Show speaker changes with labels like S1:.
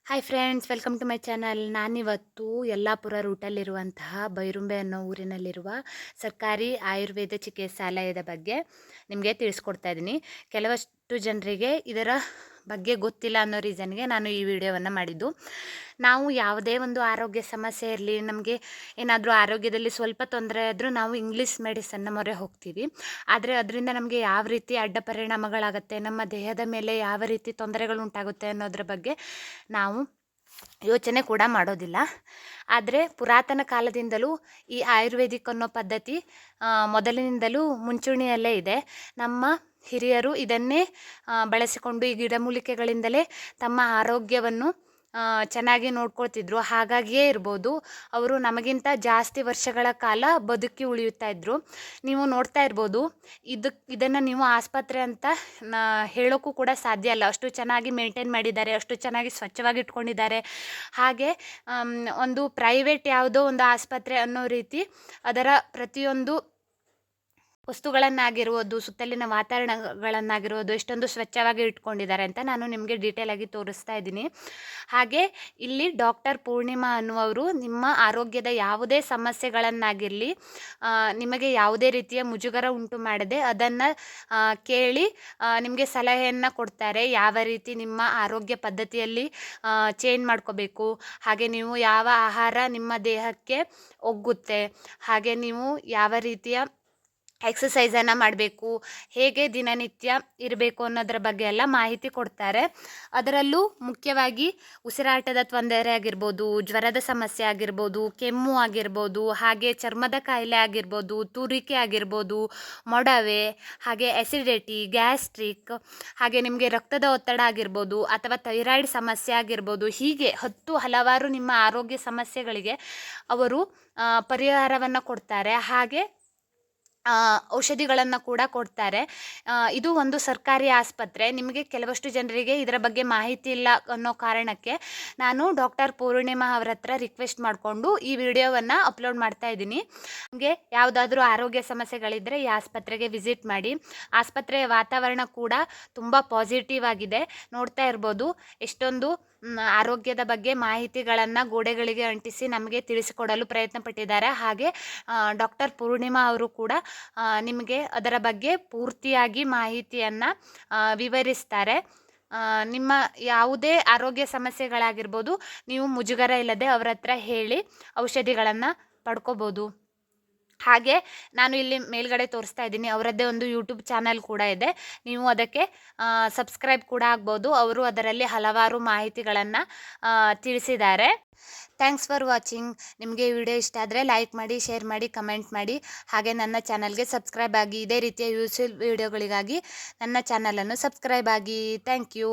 S1: Hi friends, welcome to my channel. ನಾನಿವತ್ತು ಯಲ್ಲಾಪುರ ರೂಟಲ್ಲಿರುವಂತಹ ಬೈರುಂಬೆ ಅನ್ನೋ ಊರಿನಲ್ಲಿರುವ ಸರ್ಕಾರಿ ಆಯುರ್ವೇದ ಚಿಕಿತ್ಸಾಲಯದ ಬಗ್ಗೆ ನಿಮಗೆ ತಿಳಿಸ್ಕೊಡ್ತಾ ಇದ್ದೀನಿ. ಕೆಲವಷ್ಟು ಜನರಿಗೆ ಇದರ ಬಗ್ಗೆ ಗೊತ್ತಿಲ್ಲ ಅನ್ನೋ ರೀಸನ್ಗೆ ನಾನು ಈ ವಿಡಿಯೋವನ್ನು ಮಾಡಿದ್ದು. ನಾವು ಯಾವುದೇ ಒಂದು ಆರೋಗ್ಯ ಸಮಸ್ಯೆ ಇರಲಿ, ನಮಗೆ ಏನಾದರೂ ಆರೋಗ್ಯದಲ್ಲಿ ಸ್ವಲ್ಪ ತೊಂದರೆ ಆದರೂ ನಾವು ಇಂಗ್ಲೀಷ್ ಮೆಡಿಸನ್ನ ಮೊರೆ ಹೋಗ್ತೀವಿ. ಆದರೆ ಅದರಿಂದ ನಮಗೆ ಯಾವ ರೀತಿ ಅಡ್ಡ ಪರಿಣಾಮಗಳಾಗುತ್ತೆ, ನಮ್ಮ ದೇಹದ ಮೇಲೆ ಯಾವ ರೀತಿ ತೊಂದರೆಗಳು ಉಂಟಾಗುತ್ತೆ ಅನ್ನೋದ್ರ ಬಗ್ಗೆ ನಾವು ಯೋಚನೆ ಕೂಡ ಮಾಡೋದಿಲ್ಲ. ಆದರೆ ಪುರಾತನ ಕಾಲದಿಂದಲೂ ಈ ಆಯುರ್ವೇದಿಕ್ ಅನ್ನೋ ಪದ್ಧತಿ ಮೊದಲಿನಿಂದಲೂ ಮುಂಚೂಣಿಯಲ್ಲೇ ಇದೆ. ನಮ್ಮ ಹಿರಿಯರು ಇದನ್ನೇ ಬಳಸಿಕೊಂಡು ಈ ಗಿಡಮೂಲಿಕೆಗಳಿಂದಲೇ ತಮ್ಮ ಆರೋಗ್ಯವನ್ನು ಚೆನ್ನಾಗಿ ನೋಡ್ಕೊಳ್ತಿದ್ರು. ಹಾಗಾಗಿಯೇ ಇರ್ಬೋದು ಅವರು ನಮಗಿಂತ ಜಾಸ್ತಿ ವರ್ಷಗಳ ಕಾಲ ಬದುಕಿ ಉಳಿಯುತ್ತಾ ಇದ್ದರು. ನೀವು ನೋಡ್ತಾ ಇರ್ಬೋದು, ಇದನ್ನು ನೀವು ಆಸ್ಪತ್ರೆ ಅಂತ ಹೇಳೋಕ್ಕೂ ಕೂಡ ಸಾಧ್ಯ ಅಲ್ಲ. ಅಷ್ಟು ಚೆನ್ನಾಗಿ ಮೇಂಟೈನ್ ಮಾಡಿದ್ದಾರೆ, ಅಷ್ಟು ಚೆನ್ನಾಗಿ ಸ್ವಚ್ಛವಾಗಿ ಇಟ್ಕೊಂಡಿದ್ದಾರೆ. ಹಾಗೆ ಒಂದು ಪ್ರೈವೇಟ್ ಯಾವುದೋ ಒಂದು ಆಸ್ಪತ್ರೆ ಅನ್ನೋ ರೀತಿ ಅದರ ಪ್ರತಿಯೊಂದು ವಸ್ತುಗಳನ್ನಾಗಿರ್ಬೋದು, ಸುತ್ತಲಿನ ವಾತಾವರಣಗಳನ್ನಾಗಿರ್ಬೋದು ಎಷ್ಟೊಂದು ಸ್ವಚ್ಛವಾಗಿ ಇಟ್ಕೊಂಡಿದ್ದಾರೆ ಅಂತ ನಾನು ನಿಮಗೆ ಡೀಟೇಲಾಗಿ ತೋರಿಸ್ತಾ ಇದ್ದೀನಿ. ಹಾಗೆ ಇಲ್ಲಿ ಡಾಕ್ಟರ್ ಪೂರ್ಣಿಮಾ ಅನ್ನುವರು ನಿಮ್ಮ ಆರೋಗ್ಯದ ಯಾವುದೇ ಸಮಸ್ಯೆಗಳನ್ನಾಗಿರಲಿ ನಿಮಗೆ ಯಾವುದೇ ರೀತಿಯ ಮುಜುಗರ ಉಂಟು ಮಾಡದೆ ಅದನ್ನು ಕೇಳಿ ನಿಮಗೆ ಸಲಹೆಯನ್ನು ಕೊಡ್ತಾರೆ. ಯಾವ ರೀತಿ ನಿಮ್ಮ ಆರೋಗ್ಯ ಪದ್ಧತಿಯಲ್ಲಿ ಚೇಂಜ್ ಮಾಡ್ಕೋಬೇಕು, ಹಾಗೆ ನೀವು ಯಾವ ಆಹಾರ ನಿಮ್ಮ ದೇಹಕ್ಕೆ ಒಗ್ಗುತ್ತೆ, ಹಾಗೆ ನೀವು ಯಾವ ರೀತಿಯ ಎಕ್ಸಸೈಸನ್ನು ಮಾಡಬೇಕು, ಹೇಗೆ ದಿನನಿತ್ಯ ಇರಬೇಕು ಅನ್ನೋದ್ರ ಬಗ್ಗೆ ಎಲ್ಲ ಮಾಹಿತಿ ಕೊಡ್ತಾರೆ. ಅದರಲ್ಲೂ ಮುಖ್ಯವಾಗಿ ಉಸಿರಾಟದ ತೊಂದರೆ ಆಗಿರ್ಬೋದು, ಜ್ವರದ ಸಮಸ್ಯೆ ಆಗಿರ್ಬೋದು, ಕೆಮ್ಮು ಆಗಿರ್ಬೋದು, ಹಾಗೆ ಚರ್ಮದ ಕಾಯಿಲೆ ಆಗಿರ್ಬೋದು, ತುರಿಕೆ ಆಗಿರ್ಬೋದು, ಮೊಡವೆ, ಹಾಗೆ ಎಸಿಡಿಟಿ, ಗ್ಯಾಸ್ಟ್ರಿಕ್, ಹಾಗೆ ನಿಮಗೆ ರಕ್ತದ ಒತ್ತಡ ಆಗಿರ್ಬೋದು ಅಥವಾ ಥೈರಾಯ್ಡ್ ಸಮಸ್ಯೆ ಆಗಿರ್ಬೋದು, ಹೀಗೆ ಹಲವಾರು ನಿಮ್ಮ ಆರೋಗ್ಯ ಸಮಸ್ಯೆಗಳಿಗೆ ಅವರು ಪರಿಹಾರವನ್ನು ಕೊಡ್ತಾರೆ. ಹಾಗೆ ಔಷಧಿಗಳನ್ನು ಕೂಡ ಕೊಡ್ತಾರೆ. ಇದು ಒಂದು ಸರ್ಕಾರಿ ಆಸ್ಪತ್ರೆ. ನಿಮಗೆ ಕೆಲವಷ್ಟು ಜನರಿಗೆ ಇದರ ಬಗ್ಗೆ ಮಾಹಿತಿ ಇಲ್ಲ ಅನ್ನೋ ಕಾರಣಕ್ಕೆ ನಾನು ಡಾಕ್ಟರ್ ಪೂರ್ಣಿಮಾ ಅವರ ಹತ್ರ ರಿಕ್ವೆಸ್ಟ್ ಮಾಡಿಕೊಂಡು ಈ ವಿಡಿಯೋವನ್ನು ಅಪ್ಲೋಡ್ ಮಾಡ್ತಾ ಇದ್ದೀನಿ. ನಿಮಗೆ ಯಾವುದಾದ್ರೂ ಆರೋಗ್ಯ ಸಮಸ್ಯೆಗಳಿದ್ದರೆ ಈ ಆಸ್ಪತ್ರೆಗೆ ವಿಸಿಟ್ ಮಾಡಿ. ಆಸ್ಪತ್ರೆಯ ವಾತಾವರಣ ಕೂಡ ತುಂಬ ಪಾಸಿಟಿವ್ ಆಗಿದೆ. ನೋಡ್ತಾ ಇರ್ಬೋದು ಎಷ್ಟೊಂದು ಆರೋಗ್ಯದ ಬಗ್ಗೆ ಮಾಹಿತಿಗಳನ್ನು ಗೋಡೆಗಳಿಗೆ ಅಂಟಿಸಿ ನಮಗೆ ತಿಳಿಸಿಕೊಡಲು ಪ್ರಯತ್ನ ಪಟ್ಟಿದ್ದಾರೆ. ಹಾಗೆ ಡಾಕ್ಟರ್ ಪೂರ್ಣಿಮಾ ಅವರು ಕೂಡ ನಿಮಗೆ ಅದರ ಬಗ್ಗೆ ಪೂರ್ತಿಯಾಗಿ ಮಾಹಿತಿಯನ್ನು ವಿವರಿಸ್ತಾರೆ. ನಿಮ್ಮ ಯಾವುದೇ ಆರೋಗ್ಯ ಸಮಸ್ಯೆಗಳಾಗಿರ್ಬೋದು ನೀವು ಮುಜುಗರ ಇಲ್ಲದೆ ಅವರ ಹತ್ರ ಹೇಳಿ ಔಷಧಿಗಳನ್ನು ಪಡ್ಕೋಬೋದು. ಹಾಗೆ ನಾನು ಇಲ್ಲಿ ಮೇಲ್ಗಡೆ ತೋರಿಸ್ತಾ ಇದ್ದೀನಿ, ಅವರದ್ದೇ ಒಂದು ಯೂಟ್ಯೂಬ್ ಚಾನಲ್ ಕೂಡ ಇದೆ. ನೀವು ಅದಕ್ಕೆ ಸಬ್ಸ್ಕ್ರೈಬ್ ಕೂಡ ಆಗ್ಬೋದು. ಅವರು ಅದರಲ್ಲಿ ಹಲವಾರು ಮಾಹಿತಿಗಳನ್ನು ತಿಳಿಸಿದ್ದಾರೆ. Thanks for watching. ನಿಮಗೆ ಈ ವಿಡಿಯೋ ಇಷ್ಟ ಆದರೆ ಲೈಕ್ ಮಾಡಿ, ಶೇರ್ ಮಾಡಿ, ಕಮೆಂಟ್ ಮಾಡಿ. ಹಾಗೆ ನನ್ನ ಚಾನಲ್ಗೆ ಸಬ್ಸ್ಕ್ರೈಬ್ ಆಗಿ. ಇದೇ ರೀತಿಯ ಯೂಸ್ಫುಲ್ ವಿಡಿಯೋಗಳಿಗಾಗಿ ನನ್ನ ಚಾನಲನ್ನು ಸಬ್ಸ್ಕ್ರೈಬ್ ಆಗಿ. Thank you.